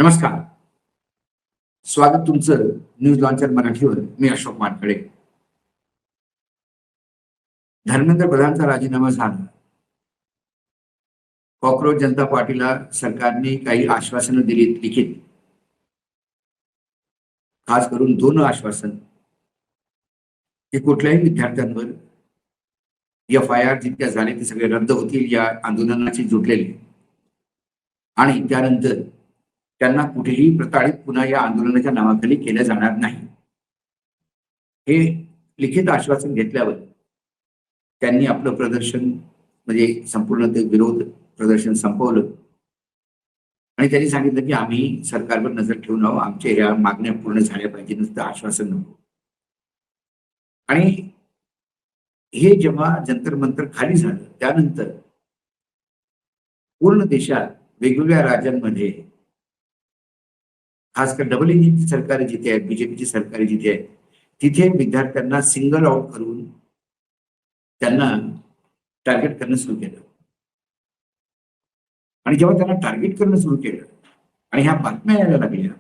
नमस्कार. स्वागत तुमचं न्यूज लॉन्चर मराठीवर. मी अशोक मानखडे. धर्मेंद्र प्रधानचा राजीनामा झाला. कॉकरोच जनता पार्टीला सरकारने काही आश्वासनं दिलीत लिखित, खास करून दोन आश्वासन की कुठल्याही विद्यार्थ्यांवर FIR जितक्या झाले ते सगळे रद्द होतील या आंदोलनाशी जुटलेले, आणि त्यानंतर त्यांना कुठेही प्रताडित पुन्हा या आंदोलनाच्या नावाखाली केलं जाणार नाही. हे लिखित आश्वासन घेतल्यावर त्यांनी आपलं प्रदर्शन म्हणजे संपूर्ण ते विरोध प्रदर्शन संपवलं आणि त्यांनी सांगितलं की आम्ही सरकारवर नजर ठेवून आहोत, आमच्या ह्या मागण्या पूर्ण झाल्या पाहिजे, नुसतं आश्वासन नको. आणि हे जेव्हा जंतर मंतर खाली झालं त्यानंतर पूर्ण देशात वेगवेगळ्या राज्यांमध्ये, खासकर डबल इंजिनची सरकार जिथे आहेत, बीजेपीची सरकार जिथे आहे, तिथे विद्यार्थ्यांना सिंगल आउट करून त्यांना टार्गेट करणं सुरू केलं. आणि जेव्हा त्यांना टार्गेट करणं सुरू केलं आणि ह्या बातम्या यायला लागल्या,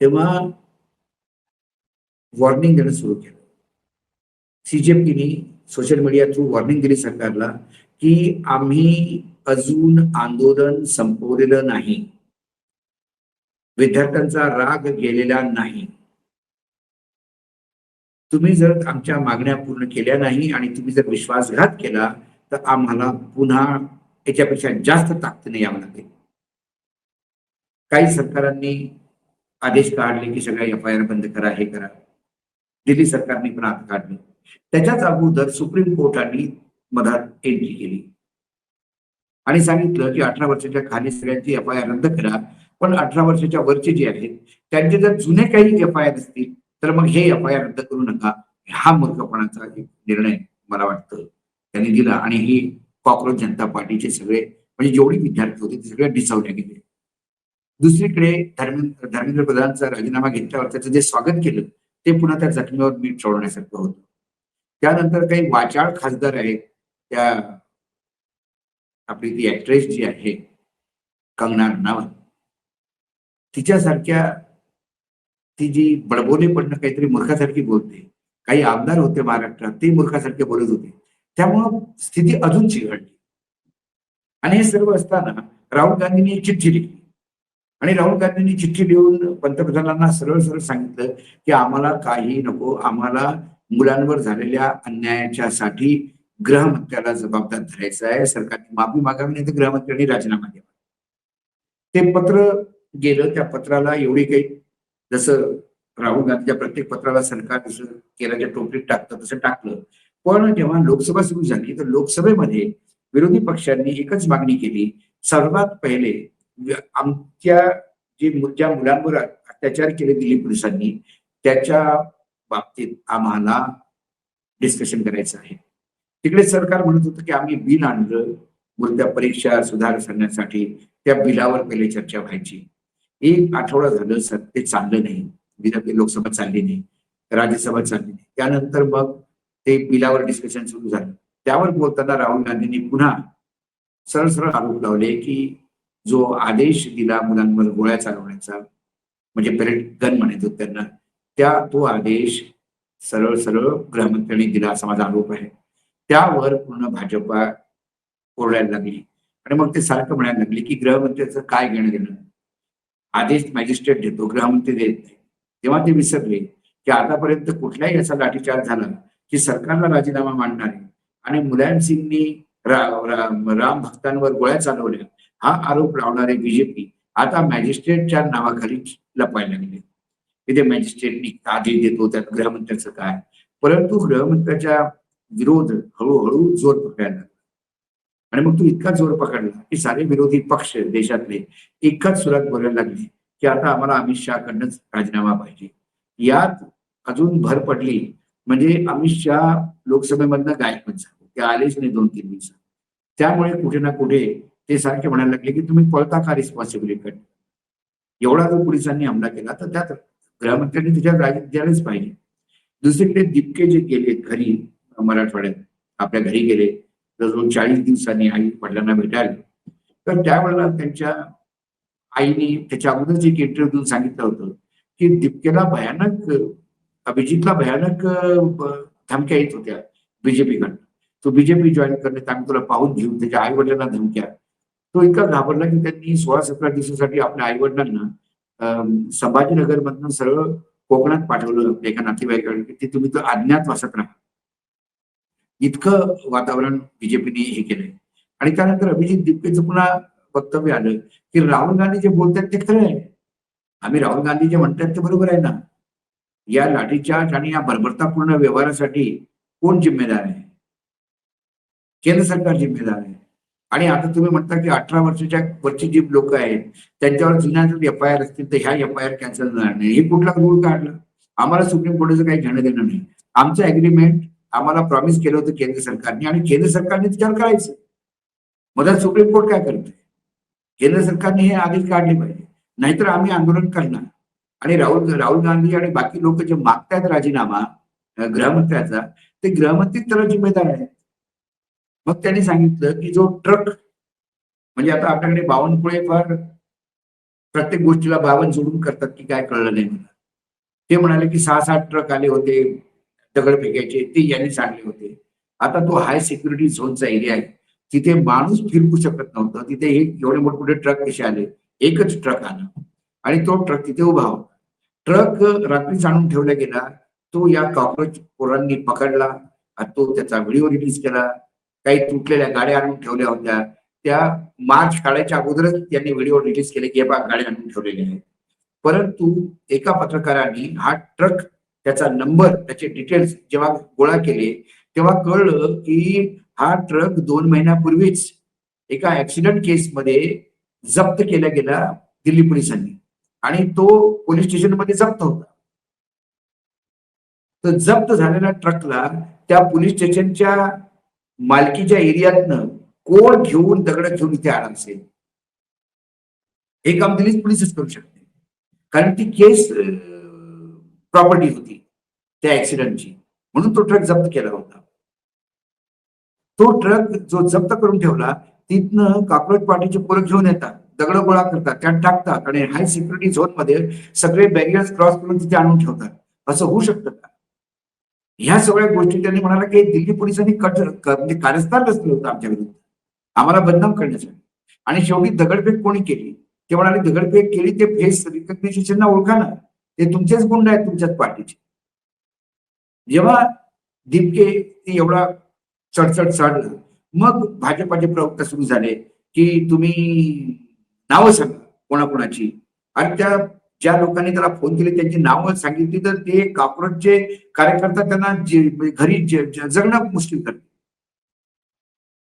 तेव्हा वॉर्निंग देणं सुरू केलं. CJPने सोशल मीडिया थ्रू वॉर्निंग दिली सरकारला की आम्ही अजून आंदोलन संपवलेलं नाही, विद्यार्थ्यांचा राग गेलेला नाही, तुम्ही जर आमच्या मागण्या पूर्ण केल्या नाही आणि तुम्ही जर विश्वासघात केला तर आम्हाला पुन्हा याच्यापेक्षा जास्त ताकदीने यावं लागेल. काही सरकारांनी आदेश काढले की सगळ्या FIR बंद करा, हे करा. दिल्ली सरकारने पण हात काढले. त्याच्याच अगोदर सुप्रीम कोर्टाने मधात एंट्री केली आणि सांगितलं की 18 वर्षाच्या खाली सगळ्यांची FIR रद्द करा, पण 18 वर्षाच्या वरचे जे आहेत त्यांचे जर जुने काही FIR असतील तर मग हे FIR रद्द करू नका. हा मूर्खपणाचा एक निर्णय मला वाटतं त्यांनी दिला आणि ही कॉकरोच जनता पार्टीचे सगळे म्हणजे जेवढी विद्यार्थी होते ते सगळे डिसावले गेले. दुसरीकडे धर्मेंद्र प्रधानचा राजीनामा घेतल्यावर त्याचं जे स्वागत केलं ते पुन्हा त्या जखमीवर मीठ सोडण्यासारखं होतं. त्यानंतर काही वाचाळ खासदार आहेत, त्या आपली ती ऍक्ट्रेस जी आहे कंगना रनावत, तिच्यासारख्या ती जी बडबोलेपणं काहीतरी मूर्खासारखी बोलते, काही आमदार होते महाराष्ट्रात ते मूर्खासारखे बोलत होते, त्यामुळं स्थिती अजून चिघळली. आणि हे सर्व असताना राहुल गांधींनी एक चिठ्ठी लिहिली आणि राहुल गांधींनी चिठ्ठी लिहून पंतप्रधानांना सरळ सरळ सांगितलं की आम्हाला काही नको, आम्हाला मुलांवर झालेल्या अन्यायाच्या साठी गृहमंत्र्याला जबाबदार धरायचं आहे, सरकारने माफी मागावी नाही तर गृहमंत्र्यांनी राजीनामा द्यावा. ते पत्र गेलं. त्या पत्राला एवढी काही, जसं राहुल गांधीच्या प्रत्येक पत्राला सरकार जसं केराच्या टोपलीत टाकतं तसं टाकलं. पण जेव्हा लोकसभा सुरू झाली तर लोकसभेमध्ये विरोधी पक्षांनी एकच मागणी केली, सर्वात पहिले आमच्या ज्या मुलांवर अत्याचार केले दिल्ली पोलिसांनी त्याच्या बाबतीत आम्हाला डिस्कशन करायचं आहे. तिकडे सरकार म्हणत होतं की आम्ही बिल आणलं मुद्द्या परीक्षा सुधार करण्यासाठी, त्या बिलावर पहिले चर्चा व्हायची. एक आठवडा झालं सर ते चाललं नाही, लोकसभा चालली नाही, राज्यसभा चालली नाही. त्यानंतर मग ते बिलावर डिस्कशन सुरू झालं. त्यावर बोलताना राहुल गांधींनी पुन्हा सरळ सरळ आरोप लावले की जो आदेश दिला मुलांवर गोळ्या चालवण्याचा, म्हणजे पेरेंट गन म्हणायचो त्यांना, तो आदेश सरळ सरळ गृहमंत्र्यांनी दिला असा माझा आरोप आहे. त्यावर पूर्ण भाजपा ओरडायला लागली आणि मग ते सारखं म्हणायला लागले की गृहमंत्र्याचं काय घेणं देणं, आदेश मॅजिस्ट्रेट देतो, गृहमंत्री देत नाही. तेव्हा ते विसरले की आतापर्यंत कुठलाही असा लाठीचार्ज झाला की सरकारला राजीनामा मांडणारे आणि मुलायम सिंगनी राम भक्तांवर गोळ्या चालवल्या हा आरोप लावणारे बीजेपी आता मॅजिस्ट्रेटच्या नावाखाली लपायला लागले. तिथे मॅजिस्ट्रेटनी आदेश देतो, त्यात गृहमंत्र्याचं काय. परंतु गृहमंत्र्याच्या विरोध हळूहळू जोर पकडायला लागला आणि मग तो इतका जोर पकडला की सारे विरोधी पक्ष देशातले एकाच सुरात बोलायला लागले की आता आम्हाला अमित शहाकडनंच राजीनामा पाहिजे. यात अजून भर पडली म्हणजे अमित शहा लोकसभेमधनं गायबच झाले, ते आलेच नाही 2-3 दिवसात. त्यामुळे कुठे ना कुठे ते सारखे म्हणायला लागले की तुम्ही पळता का रिस्पॉन्सिबिलिटी, एवढा जर पोलिसांनी हमला केला तर त्यात गृहमंत्र्यांनी त्याच्यात राजी द्यायलाच पाहिजे. दुसरीकडे दिपके जे गेले घरी मराठवाड्यात, आपल्या घरी गेले जवळजवळ 40 दिवसांनी आई वडिलांना भेटायला, तर त्यावेळेला त्यांच्या आईने त्याच्या अगोदरच एक इंटरव्ह्यू देऊन सांगितलं होतं की दीपिकेला भयानक अभिजितला भयानक धमक्या येत होत्या बीजेपीकडनं. तो बीजेपी जॉईन करण्यात आम्ही तुला पाहून घेऊ, त्याच्या आई वडिलांना धमक्या. तो इतका घाबरला की त्यांनी 16-17 दिवसासाठी आपल्या आई वडिलांना संभाजीनगर मधनं सरळ कोकणात पाठवलं एका नातेवाईकांनी की ते तुम्ही तर अज्ञातवासात राहा. इतकं वातावरण बीजेपीने हे केलंय. आणि त्यानंतर अभिजित दीपकेचं पुन्हा वक्तव्य आलं की राहुल गांधी जे बोलतात ते खरं आहे. आम्ही राहुल गांधी जे म्हणतात ते बरोबर आहे ना. या लाठीचार्ज आणि या बर्बरतापूर्ण व्यवहारासाठी कोण जिम्मेदार आहे? केंद्र सरकार जिम्मेदार आहे. आणि आता तुम्ही म्हणता की 18 वर्षाच्या वरची जी लोक आहेत त्यांच्यावर जुन्या जर एफ-आय-आर असतील तर ह्या एफ-आय-आर कॅन्सल होणार नाही. हे कुठला रूल काढला? आम्हाला सुप्रीम कोर्टाचं काही घेणं देणं नाही. आमचं अग्रीमेंट आम्हाला प्रॉमिस केलं होतं केंद्र सरकारने आणि केंद्र सरकारने त्याच्यावर करायचं. मधात सुप्रीम कोर्ट काय करतंय? केंद्र सरकारने हे आदेश काढले पाहिजे. नाहीतर आम्ही आंदोलन करणार. आणि राहुल गांधी आणि बाकी लोक जे मागतायत राजीनामा गृहमंत्र्याचा, ते गृहमंत्री त्याला जिम्मेदार आहेत. मग त्यांनी सांगितलं की जो ट्रक म्हणजे आता आपल्याकडे बावनकुळे फार प्रत्येक गोष्टीला 52 जोडून करतात की काय कळलं नाही मला. ते म्हणाले की 6-7 ट्रक आले होते दगड फेकायचे, ते यांनी सांगले होते. आता तो हाय सिक्युरिटी झोनचा एरिया आहे. तिथे माणूस फिरकू शकत नव्हतं. तिथे हे एवढे मोठमोठे ट्रक कसे आले? एकच ट्रक आला आणि तो ट्रक तिथे उभा होता. ट्रक रात्रीच आणून ठेवला गेला. तो या कॉक्रोच पोरांनी पकडला. तो त्याचा व्हिडिओ रिलीज केला. काही तुटलेल्या गाड्या आणून ठेवल्या होत्या. त्या मार्च काढायच्या अगोदरच त्यांनी व्हिडिओ रिलीज केले की हे पहा गाड्या आणून ठेवलेल्या आहेत. परंतु एका पत्रकारांनी हा ट्रक, त्याचा नंबर, त्याचे डिटेल्स जेव्हा गोळा केले तेव्हा कळलं की हा ट्रक 2 महिन्यापूर्वीच एका ऍक्सिडेंट केसमध्ये जप्त केला गेला दिल्ली पोलिसांनी आणि तो पोलीस स्टेशनमध्ये जप्त होता. तर जप्त झालेल्या ट्रकला त्या पोलीस स्टेशनच्या मालकीच्या एरियातनं कोण घेऊन दगड घेऊन इथे आला असेल? हे काम दिल्ली पोलीसच करू शकते. कारण ती केस प्रॉपर्टी होती त्या ऍक्सिडेंटची, म्हणून तो ट्रक जप्त केला होता. तो ट्रक जो जप्त करून ठेवला तिथनं कॉक्रोच पार्टीचे पोरं घेऊन येतात, दगड गोळा करतात, त्यात टाकतात आणि हाय सिक्युरिटी झोन मध्ये सगळे बॅरियर्स क्रॉस करून तिथे आणून ठेवतात. असं होऊ शकतं का? ह्या सगळ्या गोष्टी त्यांनी म्हणाला की दिल्ली पोलिसांनी म्हणजे कारस्थान रचलं होतं आमच्या विरुद्ध, आम्हाला बदनाम करण्यासाठी. आणि शेवटी दगडफेक कोणी केली? ते म्हणाले दगडफेक केली ते फेस रिकग्निशनना ओळखा ना, ते तुमचेच गुंड आहेत तुमच्याच पार्टीचे. जेव्हा दीपके एवढा चढचढ चढला, मग भाजपाचे प्रवक्ता सुरू झाले की तुम्ही नावं सांगा कोणाकोणाची. आणि त्या ज्या लोकांनी त्याला फोन केले त्यांची नावं सांगितली तर ते कॉक्रोचचे कार्यकर्ता त्यांना घरी जगणं मुश्किल करते.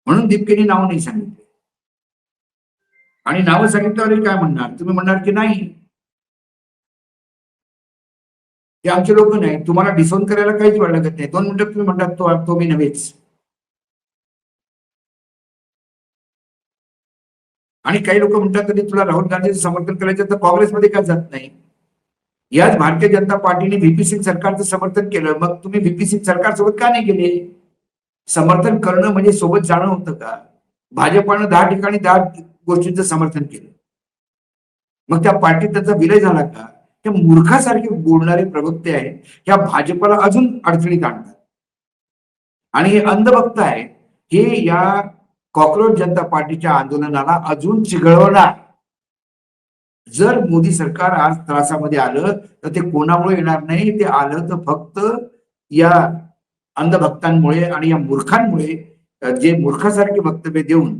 म्हणून दीपकेने नाव नाही सांगितले. आणि नावं सांगितल्यावर काय म्हणणार? तुम्ही म्हणणार की नाही ते आमचे लोक नाही, तुम्हाला डिसोन करायला काहीच वेळ लागत नाही. 2 मिनिटात तुम्ही म्हणतात तो मी नव्हेच. आणि काही लोक म्हणतात तरी तुला राहुल गांधीचं समर्थन करायचं तर काँग्रेसमध्ये का जात नाही? याच भारतीय जनता पार्टीने व्हीपी सिंग सरकारचं समर्थन केलं, मग तुम्ही व्हीपी सिंग सरकारसोबत का नाही गेले? समर्थन करणं म्हणजे सोबत जाणं होतं का? भाजपानं 10 ठिकाणी 10 गोष्टींचं समर्थन केलं, मग त्या पार्टीत त्याचा विलय झाला का? त्या मूर्खासारखे बोलणारे प्रवक्ते आहेत त्या भाजपाला अजून अडचणीत आणतात. आणि हे अंधभक्त आहे, हे या कॉक्रोच जनता पार्टीच्या आंदोलनाला अजून चिघळवणार. जर मोदी सरकार आज त्रासामध्ये आलं तर ते कोणामुळे येणार नाही, ते आलं तर फक्त या अंधभक्तांमुळे आणि या मूर्खांमुळे, जे मूर्खासारखे वक्तव्य देऊन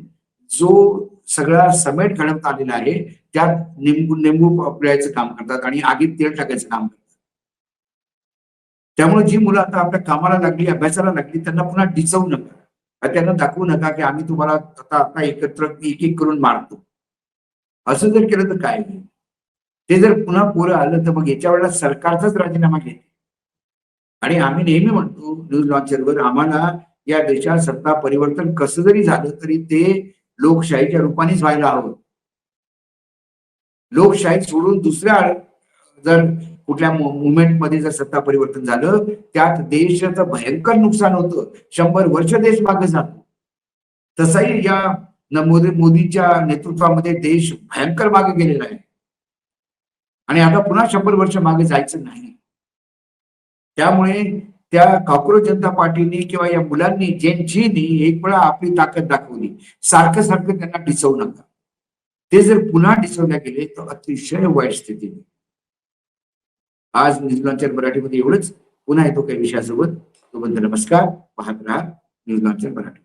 जो सगळा समेट घडवत आलेला आहे त्यात नेमू पिळायचं काम करतात आणि आगीत तेल टाकायचं काम करतात. त्यामुळे जी मुलं आता आपल्या कामाला लागली, अभ्यासाला लागली, त्यांना पुन्हा डिचवू नका, त्यांना दाखवू नका की आम्ही तुम्हाला आता एकत्र एक एक करून मारतो. असं जर केलं तर काय होईल? ते जर पुन्हा पोरं आलं तर मग याच्या वेळेला सरकारचाच राजीनामा घेते. आणि आम्ही नेहमी म्हणतो न्यूज लॉन्चरवर, आम्हाला या देशात सत्ता परिवर्तन कसं जरी झालं तरी ते लोकशाहीच्या रूपानेच व्हायला हवं. लोकशाही सोडून दुसऱ्या जर कुठल्या मुवमेंटमध्ये जर सत्ता परिवर्तन झालं त्यात देशाचं भयंकर नुकसान होतं. 100 वर्ष देश मागे जातो. तसाही या मोदींच्या नेतृत्वामध्ये देश भयंकर मागे गेलेला आहे आणि आता पुन्हा 100 वर्ष मागे जायचं नाही. त्यामुळे त्या कॉक्रोच जनता पार्टीने किंवा या मुलांनी जेनझीनी एक वेळा आपली ताकद दाखवली. सारखं सारखं त्यांना डिसवू नका. ते जर पुन्हा डिसवल्या गेले तर अतिशय वाईट स्थिती. आज न्यूज लॉन्चर मराठीमध्ये एवढंच. पुन्हा येतो काही विषयासोबत. तोपर्यंत नमस्कार. पाहत राहा न्यूज लॉन्चर मराठी.